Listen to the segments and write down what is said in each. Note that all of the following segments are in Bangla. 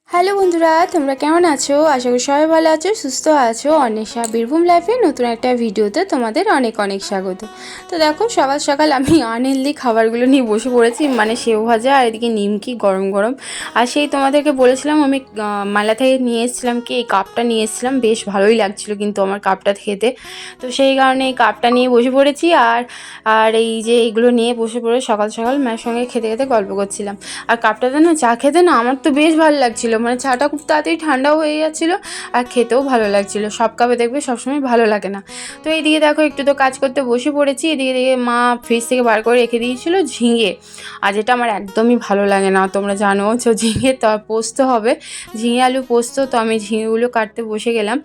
হ্যালো বন্ধুরা, তোমরা কেমন আছো? আশা করি সবাই ভালো আছো, সুস্থ আছো। অন্বেষা বীরভূম লাইফে নতুন একটা ভিডিওতে তোমাদের অনেক অনেক স্বাগত। তো দেখো, সকাল সকাল আমি আনহেলদি খাবারগুলো নিয়ে বসে পড়েছি, মানে সেও ভাজা আর এদিকে নিমকি গরম গরম। আর সেই তোমাদেরকে বলেছিলাম আমি মালা থেকে নিয়ে এসেছিলাম, কি এই কাপটা নিয়ে এসেছিলাম, বেশ ভালোই লাগছিলো কিন্তু আমার কাপটা খেতে। তো সেই কারণে এই কাপটা নিয়ে বসে পড়েছি আর আর এই যে এইগুলো নিয়ে বসে পড়ে সকাল সকাল মায়ের সঙ্গে খেতে খেতে গল্প করছিলাম। আর কাপটাতে না চা খেতে না আমার তো বেশ ভালো লাগছিলো, মানে চাটা খুব তাড়াতাড়ি ঠান্ডাও হয়ে যাচ্ছিলো আর খেতেও ভালো লাগছিলো। সব কাপে দেখবে সবসময় ভালো লাগে না। তো এইদিকে দেখো একটু তো কাজ করতে বসে পড়েছি। এদিকে দিকে মা ফ্রিজ থেকে বার করে রেখে দিয়েছিলো ঝিঙে, আর যেটা আমার একদমই ভালো লাগে না, তোমরা জানো। তো ঝিঙে তো পোস্ত হবে, ঝিঙে আলু পোস্ত। তো আমি ঝিঙেগুলো কাটতে বসে গেলাম।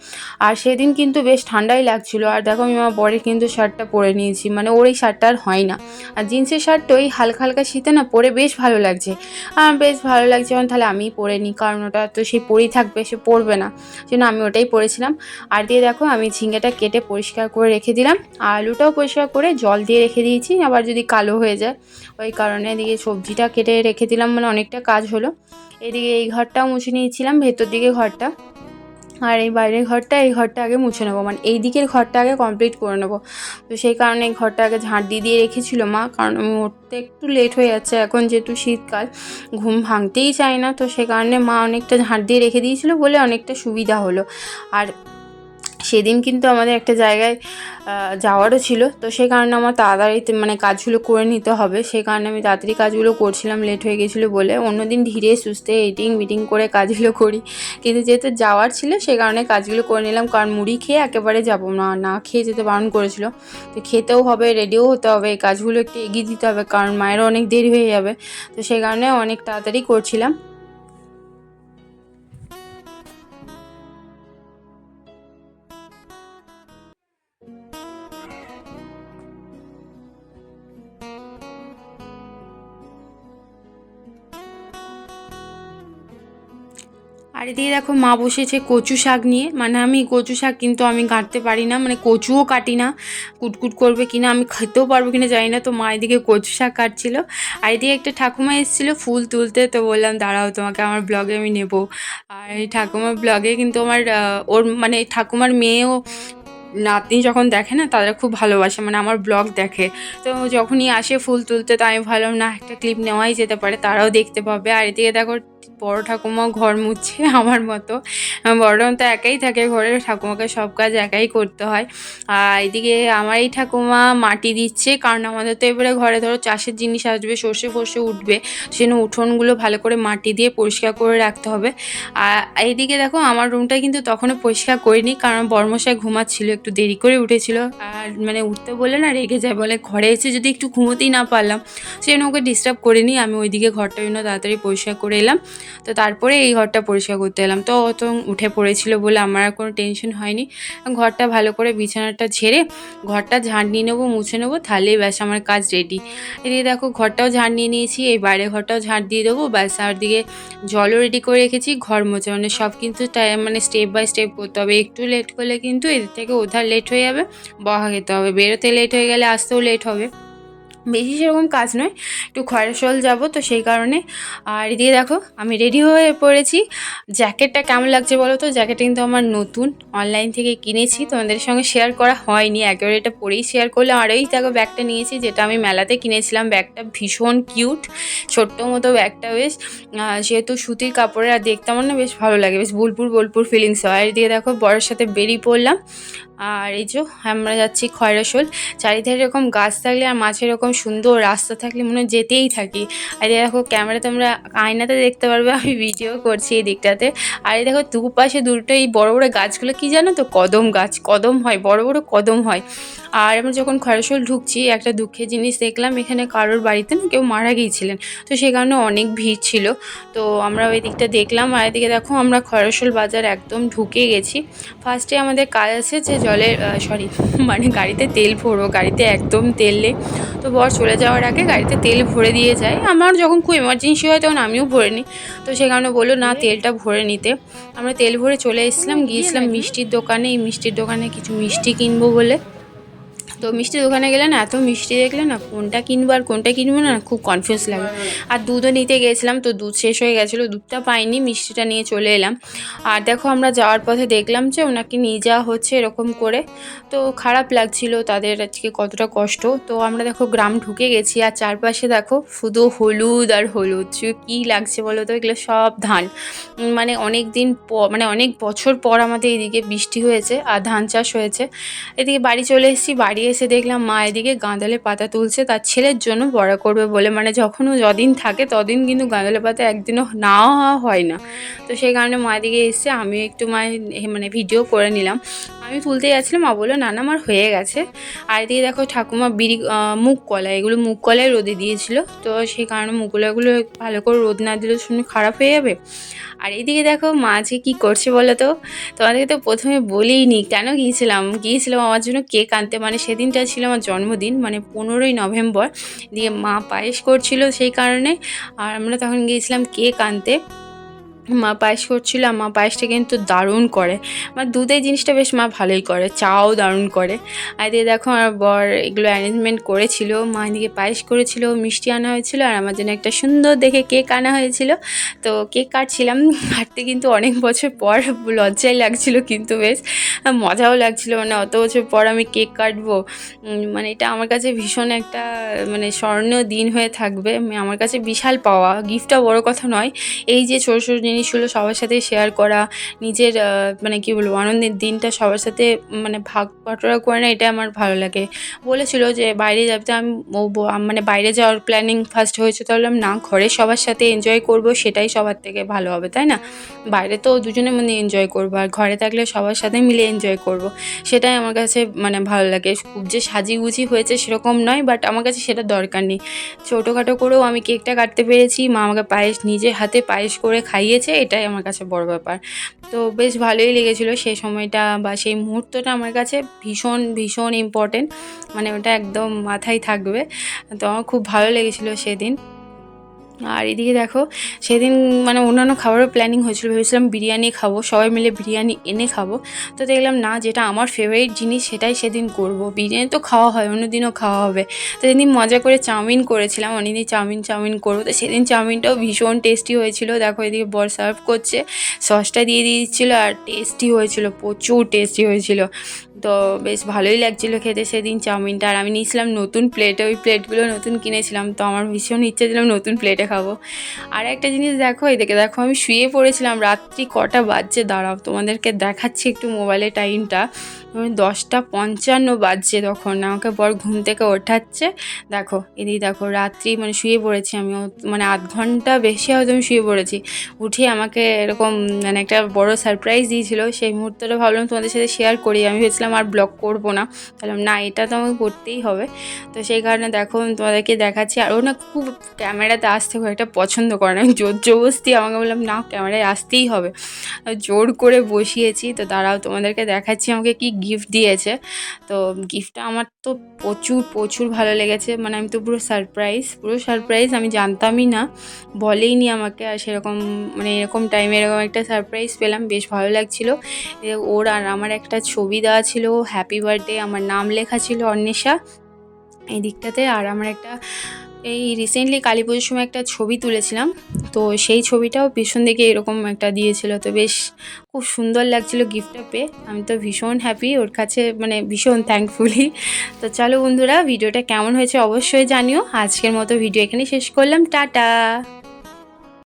আর সেদিন কিন্তু বেশ ঠান্ডাই লাগছিলো। আর দেখো আমি আমার বরের কিন্তু শার্টটা পরে নিয়েছি, মানে ওর এই শার্টটা আর হয় না। আর জিন্সের শার্টটা ওই হালকা হালকা শীতে না পরে বেশ ভালো লাগছে। বেশ ভালো লাগছে, মানে তাহলে আমিই পরে নিই, কারণ ওটা তো সে পরেই থাকবে, সে পরবে না, সেজন্য আমি ওটাই পরেছিলাম। আর দিয়ে দেখো আমি ঝিঙেটা কেটে পরিষ্কার করে রেখে দিলাম, আর আলুটাও পরিষ্কার করে জল দিয়ে রেখে দিয়েছি, আবার যদি কালো হয়ে যায় ওই কারণে। এদিকে সবজিটা কেটে রেখে দিলাম, মানে অনেকটা কাজ হলো। এদিকে এই ঘরটাও মুছে নিয়েছিলাম, ভেতর দিকে ঘরটা। আর এই বাইরের ঘরটা, এই ঘরটা আগে মুছে নেবো, মানে এই দিকের ঘরটা আগে কমপ্লিট করে নেবো। তো সেই কারণে এই ঘরটা আগে ঝাঁট দিয়ে রেখেছিল মা, কারণ আমি উঠতে একটু লেট হয়ে যাচ্ছে এখন, যেহেতু শীতকাল ঘুম ভাঙতেই চায় না। তো সেই কারণে মা অনেকটা ঝাঁট দিয়ে রেখে দিয়েছিলো বলে অনেকটা সুবিধা হলো। আর সেদিন কিন্তু আমাদের একটা জায়গায় যাওয়ারও ছিল, তো সেই কারণে আমার তাড়াতাড়ি মানে কাজগুলো করে নিতে হবে। সেই কারণে আমি তাড়াতাড়ি কাজগুলো করছিলাম, লেট হয়ে গেছিলো বলে। অন্যদিন ধীরে সুস্থে এডিটিং মিটিং করে কাজগুলো করি, কিন্তু যেহেতু যাওয়ার ছিল সেই কারণে কাজগুলো করে নিলাম। কারণ মুড়ি খেয়ে একেবারে যাবো না, না খেয়ে যেতে বারণ করেছিল। তো খেতেও হবে, রেডিও হতে হবে, এই কাজগুলো একটু এগিয়ে দিতে হবে, কারণ মায়েরও অনেক দেরি হয়ে যাবে। তো সেই কারণে অনেক তাড়াতাড়ি করছিলাম। আর এদিকে দেখো মা বসেছে কচু শাক নিয়ে, মানে আমি কচু শাক কিন্তু আমি কাটতে পারি না, মানে কচুও কাটি না। কুটকুট করবে কিনা, আমি খেতেও পারবো কিনা জানি না। তো মা এদিকে কচু শাক কাটছিল। আর এদিকে একটা ঠাকুমা এসেছিলো ফুল তুলতে, তো বললাম দাঁড়াও তোমাকে আমার ব্লগে আমি নেবো। আর এই ঠাকুমার ব্লগে কিন্তু আমার ওর মানে ঠাকুমার মেয়েও নাতনি যখন দেখে না, তারা খুব ভালোবাসে, মানে আমার ব্লগ দেখে। তো যখনই আসে ফুল তুলতে, তো আমি ভাবলাম না একটা ক্লিপ নেওয়াই যেতে পারে, তারাও দেখতে পাবে। আর এদিকে দেখো বড় ঠাকুমাও ঘর মুছছে আমার মতো। বড় ঠাকুমা তো একাই থাকে ঘরে, ঠাকুমাকে সব কাজ একাই করতে হয়। আর এদিকে আমার এই ঠাকুমা মাটি দিচ্ছে, কারণ আমাদের তো এবারে ঘরে ধরো চাষের জিনিস আসবে, সর্ষে ফর্ষে উঠবে, সেজন্য উঠোনগুলো ভালো করে মাটি দিয়ে পরিষ্কার করে রাখতে হবে। আর এইদিকে দেখো আমার রুমটা কিন্তু তখনও পরিষ্কার করিনি, কারণ বড়মশাই ঘুমাচ্ছিল, একটু দেরি করে উঠেছিল। আর মানে উঠতে বলে না রেগে যায়, বলে ঘরে এসে যদি একটু ঘুমোতেই না পারলাম, সেজন্য ওকে ডিস্টার্ব করিনি। আমি ওইদিকে ঘরটা জন্য তাড়াতাড়ি পরিষ্কার করে এলাম। তো তারপরে এই ঘরটা পরিষ্কার করতে এলাম। তো ও তো উঠে পড়েছিল বলে আমার আর কোনো টেনশন হয়নি। ঘরটা ভালো করে বিছানাটা ঝেড়ে ঘরটা ঝাঁট নিয়ে নেবো, মুছে নেবো, তাহলেই ব্যাস আমার কাজ রেডি। এদিকে দেখো ঘরটাও ঝাঁট নিয়ে নিয়েছি, এই বাইরের ঘরটাও ঝাঁট দিয়ে দেবো ব্যাস। আর দিকে জলও রেডি করে রেখেছি, ঘর মোছা, মানে সব কিন্তু মানে স্টেপ বাই স্টেপ করতে হবে। একটু লেট করলে কিন্তু এদের থেকে ওধার লেট হয়ে যাবে, বকা খেতে হবে। বেরোতে লেট হয়ে গেলে আসতেও লেট হবে। বেশি সেরকম কাজ নয়, একটু খয়রাশোল যাব, তো সেই কারণে। আর এদিকে দেখো আমি রেডি হয়ে পড়েছি। জ্যাকেটটা কেমন লাগছে বলো তো? জ্যাকেটটা কিন্তু আমার নতুন, অনলাইন থেকে কিনেছি, তোমাদের সঙ্গে শেয়ার করা হয়নি, একেবারে এটা পরেই শেয়ার করলাম। আর এই দেখো ব্যাগটা নিয়েছি, যেটা আমি মেলাতে কিনেছিলাম। ব্যাগটা ভীষণ কিউট, ছোট্ট মতো ব্যাগটা, বেশ যেহেতু সুতির কাপড়ের, আর দেখতে আমার না বেশ ভালো লাগে, বেশ বোলপুর বোলপুর ফিলিংস হয়। আর এদিকে দেখো বরের সাথে বেরিয়ে পড়লাম। আর এই যে আমরা যাচ্ছি খয়রাশোল। চারিধারে এরকম গাছ থাকলে আর মাঝে এরকম সুন্দর রাস্তা থাকলে মনে হয় যেতেই থাকি। আর এই দেখো ক্যামেরাতে আমরা আয়নাতে দেখতে পারবে আমি ভিডিও করছি এই দিকটাতে। আর এই দেখো দুপাশে দুটো এই বড় বড় গাছগুলো কি জানো তো? কদম গাছ, কদম হয়, বড় বড় কদম হয়। আর আমরা যখন খয়রাশোল ঢুকছি একটা দুঃখের জিনিস দেখলাম, এখানে কারোর বাড়িতে না কেউ মারা গিয়েছিলেন, তো সেই কারণে অনেক ভিড় ছিল। তো আমরা ওই দিকটা দেখলাম। আর এদিকে দেখো আমরা খয়রাশোল বাজার একদম ঢুকে গেছি। ফার্স্টে আমাদের কাজ আছে যে জলের মানে গাড়িতে তেল ভরবো, গাড়িতে একদম তেল নেই। তো বর চলে যাওয়ার আগে গাড়িতে তেল ভরে দিয়ে যায়। আমার যখন খুব এমার্জেন্সি হয় তখন আমিও ভরে নিই, তো সেই কারণে বললো না তেলটা ভরে নিতে। আমরা তেল ভরে চলে এসেছিলাম, গিয়েছিলাম মিষ্টির দোকানে, এই মিষ্টির দোকানে কিছু মিষ্টি কিনবো বলে। তো মিষ্টি দোকানে গেলে না, এত মিষ্টি দেখলে না কোনটা কিনবো আর কোনটা কিনবো না খুব কনফিউজ লাগে। আর দুধও নিতে গিয়েছিলাম, তো দুধ শেষ হয়ে গেছিলো, দুধটা পাইনি, মিষ্টিটা নিয়ে চলে এলাম। আর দেখো আমরা যাওয়ার পথে দেখলাম যে ওনাকে নিয়ে যাওয়া হচ্ছে এরকম করে, তো খারাপ লাগছিল তাদের আজকে কতটা কষ্ট। তো আমরা দেখো গ্রাম ঢুকে গেছি, আর চারপাশে দেখো শুধু হলুদ আর হলুদ, কী লাগছে বলো তো, এগুলো সব ধান। মানে অনেক দিন মানে অনেক বছর পর আমাদের এদিকে বৃষ্টি হয়েছে আর ধান চাষ হয়েছে। এদিকে বাড়ি চলে এসেছি, বাড়ি এসে দেখলাম মা এদিকে গাঁদালে পাতা তুলছে তার ছেলের জন্য বড় করবে বলে, মানে যখনও যদিন থাকে তদিন কিন্তু গাঁদালে পাতা একদিনও নেওয়া হয় না। তো সেই কারণে মা এদিকে এসছে, আমিও একটু মায়ের মানে ভিডিও করে নিলাম। আমি তুলতে যাচ্ছিলাম, মা বললো না না আমার হয়ে গেছে। আর এদিকে দেখো ঠাকুমা বিড়ি মুগ কলা, এগুলো মুগ কলাই রোদে দিয়েছিল, তো সেই কারণে মুগ কলাগুলো ভালো করে রোদ না দিলে শুনে খারাপ হয়ে যাবে। আর এদিকে দেখো মা যে কী করছে বলো তো, তোমাদেরকে তো প্রথমে বলিনি কেন গিয়েছিলাম আমার জন্য কেক আনতে, মানে সেদিনটা ছিল আমার জন্মদিন, মানে 15ই নভেম্বর। দিয়ে মা পায়েস করছিল সেই কারণে, আর আমরা তখন গিয়েছিলাম কেক আনতে। মা পায়েস করছিল, আর মা পায়েসটা কিন্তু দারুণ করে, আমার দুধের জিনিসটা বেশ মা ভালোই করে, চাও দারুণ করে। আর দিয়ে দেখো আমার বর এগুলো অ্যারেঞ্জমেন্ট করেছিল, মা এদিকে পায়েস করেছিল, মিষ্টি আনা হয়েছিল, আর আমার জন্য একটা সুন্দর দেখে কেক আনা হয়েছিল। তো কেক কাটছিলাম, কাটতে কিন্তু অনেক বছর পর লজ্জাই লাগছিল, কিন্তু বেশ মজাও লাগছিল, মানে অত বছর পর আমি কেক কাটবো, মানে এটা আমার কাছে ভীষণ একটা মানে স্মরণীয় দিন হয়ে থাকবে, আমার কাছে বিশাল পাওয়া। গিফটটা বড় কথা নয়, এই যে ছোটো ছোটো জিনিসগুলো সবার সাথে শেয়ার করা, নিজের মানে কী বলবো আনন্দের দিনটা সবার সাথে মানে ভাগ বটরা করে না, এটা আমার ভালো লাগে। বলেছিল যে বাইরে যাতে আমি মানে বাইরে যাওয়ার প্ল্যানিং ফার্স্ট হয়েছে, তাহলে না ঘরে সবার সাথে এনজয় করব, সেটাই সবার থেকে ভালো হবে, তাই না? বাইরে তো দুজনে মানে এনজয় করবো, আর ঘরে থাকলে সবার সাথে মিলে এনজয় করব, সেটাই আমার কাছে মানে ভালো লাগে। খুব যে সাজিগুজি হয়েছে সেরকম নয়, বাট আমার কাছে সেটা দরকার নেই, ছোটোখাটো করেও আমি কেকটা কাটতে পেরেছি, মা আমাকে পায়েস নিজের হাতে পায়েস করে খাইয়েছে, এটাই আমার কাছে বড় ব্যাপার। তো বেশ ভালোই লেগেছিলো সেই সময়টা বা সেই মুহূর্তটা আমার কাছে ভীষণ ভীষণ ইম্পর্টেন্ট, মানে ওটা একদম মাথায় থাকবে। তো আমার খুব ভালো লেগেছিলো সেদিন। আর এদিকে দেখো সেদিন মানে অন্যান্য খাবারের প্ল্যানিং হয়েছিল, ভেবেছিলাম বিরিয়ানি খাবো, সবাই মিলে বিরিয়ানি এনে খাবো। তো দেখলাম না, যেটা আমার ফেভারিট জিনিস সেটাই সেদিন করব, বিরিয়ানি তো খাওয়া হয় অন্য দিনও খাওয়া হবে। তো সেদিন মজা করে চাউমিন করেছিলাম, অনেকদিন চাউমিন করবো, তো সেদিন চাউমিনটাও ভীষণ টেস্টি হয়েছিল। দেখো এদিকে বর সার্ভ করছে, সসটা দিয়ে দিচ্ছিলো, আর টেস্টি হয়েছিল, প্রচুর টেস্টি হয়েছিল। তো বেশ ভালোই লাগছিলো খেতে সেদিন চাউমিনটা। আর আমি নিয়েছিলাম নতুন প্লেটে, ওই প্লেটগুলো নতুন কিনেছিলাম, তো আমার ভীষণ ইচ্ছে ছিল নতুন প্লেটে খাবো। আর একটা জিনিস দেখো, এদিকে দেখো আমি শুয়ে পড়েছিলাম, রাত্রি কটা বাজছে দাঁড়াও তোমাদেরকে দেখাচ্ছি একটু মোবাইলে টাইমটা, 10:55 বাজছে, তখন আমাকে বর ঘুম থেকে ওঠাচ্ছে। দেখো এদিকে দেখো রাত্রি মানে শুয়ে পড়েছি আমি, মানে আধ ঘন্টা বেশি হয়তো আমি শুয়ে পড়েছি। উঠে আমাকে এরকম মানে একটা বড় সারপ্রাইজ দিয়েছিল, সেই মুহূর্তটা ভাবলাম তোমাদের সাথে শেয়ার করি। আমি ভেবেছিলাম আর ব্লগ করবো না, বললাম না এটা তো আমাকে করতেই হবে। তো সেই কারণে দেখো আমি তোমাদেরকে দেখাচ্ছি। আর ও না খুব ক্যামেরাতে আসতে খুব একটা পছন্দ করে না, আমি জোর জবরদস্তি আমাকে বললাম না ক্যামেরায় আসতেই হবে, জোর করে বসিয়েছি। তো দাঁড়াও তোমাদেরকে দেখাচ্ছি আমাকে কি গিফট দিয়েছে। তো গিফটটা আমার তো প্রচুর প্রচুর ভালো লেগেছে, মানে আমি তো পুরো সারপ্রাইজ, আমি জানতামই না, বলেইনি আমাকে। আর সেরকম মানে এরকম টাইমে এরকম একটা সারপ্রাইজ পেলাম, বেশ ভালো লাগছিলো। ওর আর আমার একটা ছবি দেওয়া ছিল, হ্যাপি বার্থডে, আমার নাম লেখা ছিল অন্বেষা এই দিকটাতে। আর আমার একটা এই রিসেন্টলি কালী পুজোর সময় একটা ছবি তুলেছিলাম, তো সেই ছবিটাও পিছন দিকে এরকম একটা দিয়েছিল। তো বেশ খুব সুন্দর লাগছিল গিফটটা পেয়ে, আমি তো ভীষণ হ্যাপি ওর কাছে, মানে ভীষণ থ্যাঙ্কফুলি। তো চলো বন্ধুরা, ভিডিওটা কেমন হয়েছে অবশ্যই জানিও। আজকের মতো ভিডিও এখানে শেষ করলাম, টাটা।